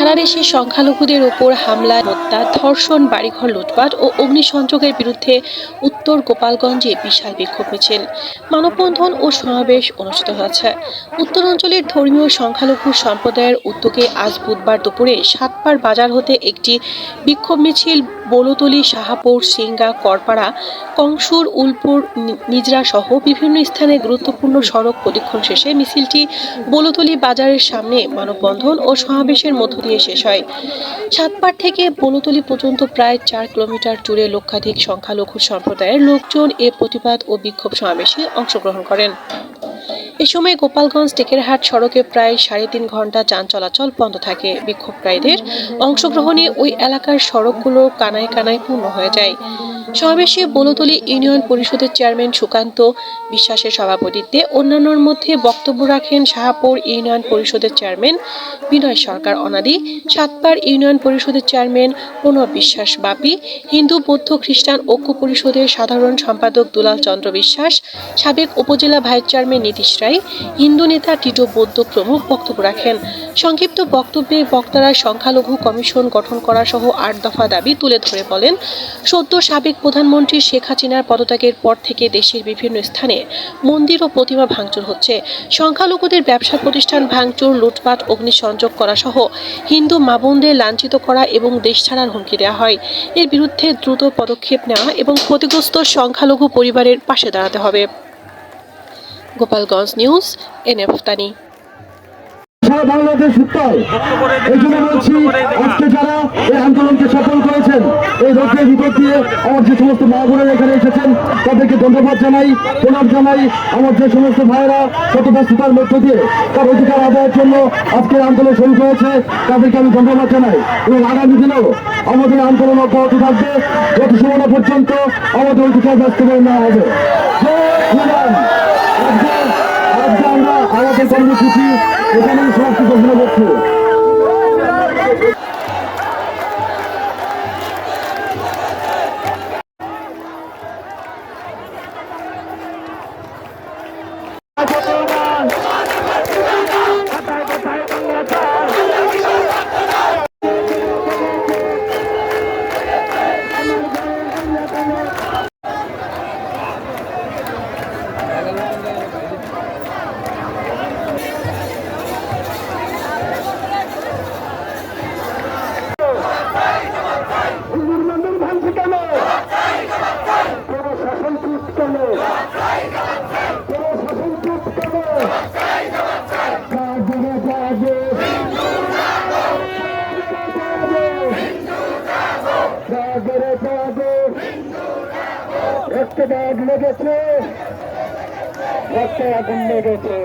সারা দেশে সংখ্যালঘুদের ওপর হামলা, হত্যা, ধর্ষণ, বাড়িঘর লুটপাট ও অগ্নিসংযোগের বিরুদ্ধে উত্তর গোপালগঞ্জে বিশাল বিক্ষোভ মিছিল, মানববন্ধন ও সমাবেশ অনুষ্ঠিত হয়েছে। উত্তরাঞ্চলের ধর্মীয় সংখ্যালঘু সম্প্রদায়ের উদ্যোগে আজ বুধবার দুপুরে সাতপাড় বাজার হতে একটি বিক্ষোভ মিছিল বলতলী, শাহাপুর, সিংগা, করপাড়া, কংসুর, উলপুর, নিজরা সহ বিভিন্ন স্থানে গুরুত্বপূর্ণ সড়ক প্রদক্ষিণ শেষে মিছিলটি বলতলী বাজারের সামনে মানববন্ধন ও সমাবেশের মধ্য দিয়ে শেষ হয়। সাতপাড় থেকে বলতলী পর্যন্ত প্রায় 4 কিলোমিটার জুড়ে লক্ষাধিক সংখ্যালঘু সম্প্রদায়ের লোকজন এ প্রতিবাদ ও বিক্ষোভ সমাবেশে অংশগ্রহণ করেন। এ সময় গোপালগঞ্জ টেকেরহাট সড়কে প্রায় 3.5 ঘন্টা যান চলাচল বন্ধ থাকে। বিক্ষোভকারীদের অংশগ্রহণে ওই এলাকার সড়কগুলো কানায় কানায় পূর্ণ হয়ে যায়। সমাবেশে বলতলী ইউনিয়ন পরিষদের চেয়ারম্যান সুকান্ত বিশ্বাসের সভাপতিত্বে অন্যান্যর মধ্যে বক্তব্য রাখেন শাহাপুর ইউনিয়ন পরিষদের চেয়ারম্যান বিনয় সরকার অনাদি, সাতপাড় ইউনিয়ন পরিষদের চেয়ারম্যান প্রণব বিশ্বাস বাপি, হিন্দু বৌদ্ধ খ্রিস্টান ঐক্য পরিষদের সাধারণ সম্পাদক দুলাল চন্দ্র বিশ্বাস, সাবেক উপজেলা ভাইস চেয়ারম্যান নীতিশ রায়, হিন্দু নেতা টিটো বৌদ্ধ প্রমুখ বক্তব্য রাখেন। সংক্ষিপ্ত বক্তব্যে বক্তারা সংখ্যালঘু কমিশন গঠন করা সহ 8 দফা দাবি তুলে ধরে বলেন, সদ্য সাবেক প্রধানমন্ত্রী শেখ হাসিনার পদত্যাগের পর থেকে দেশের বিভিন্ন স্থানে মন্দির ও প্রতিমা ভাঙচুর হচ্ছে। সংখ্যালঘুদের ব্যবসা প্রতিষ্ঠান ভাঙচুর, লুটপাট, অগ্নিসংযোগ করা সহ হিন্দু মা বোনদের লাঞ্ছিত করা এবং দেশ ছাড়ার হুমকি দেওয়া হয়। এর বিরুদ্ধে দ্রুত পদক্ষেপ নেওয়া এবং ক্ষতিগ্রস্ত সংখ্যালঘু পরিবারের পাশে দাঁড়াতে হবে। গোপালগঞ্জ নিউজ, এনএফ তানি। বাংলাদেশ উত্তর এই জন্য বলছি, আজকে যারা এই আন্দোলনকে সফল করেছেন, এই রোগের ভিতর দিয়ে আমার যে সমস্ত মা বোনেরা এখানে এসেছেন তাদেরকে ধন্যবাদ জানাই, প্রণাম জানাই। আমার যে সমস্ত ভাইয়েরা শত ব্যস্ততার মধ্য দিয়ে তার অধিকার আদায়ের জন্য আজকে আন্দোলন শুরু করেছে, তাদেরকে আমি ধন্যবাদ জানাই। এবং আগামী দিনেও আমাদের আন্দোলন অব্যাহত থাকবে যত সময় না পর্যন্ত আমাদের অধিকার বাস্তবায়ন নেওয়া হবে। আমরা আমাদের কর্মসূচি এখানেই সমাপ্তি ঘোষণা করছি। রক্তে দাগ লেগেছে, রক্তে আগুন লেগেছে।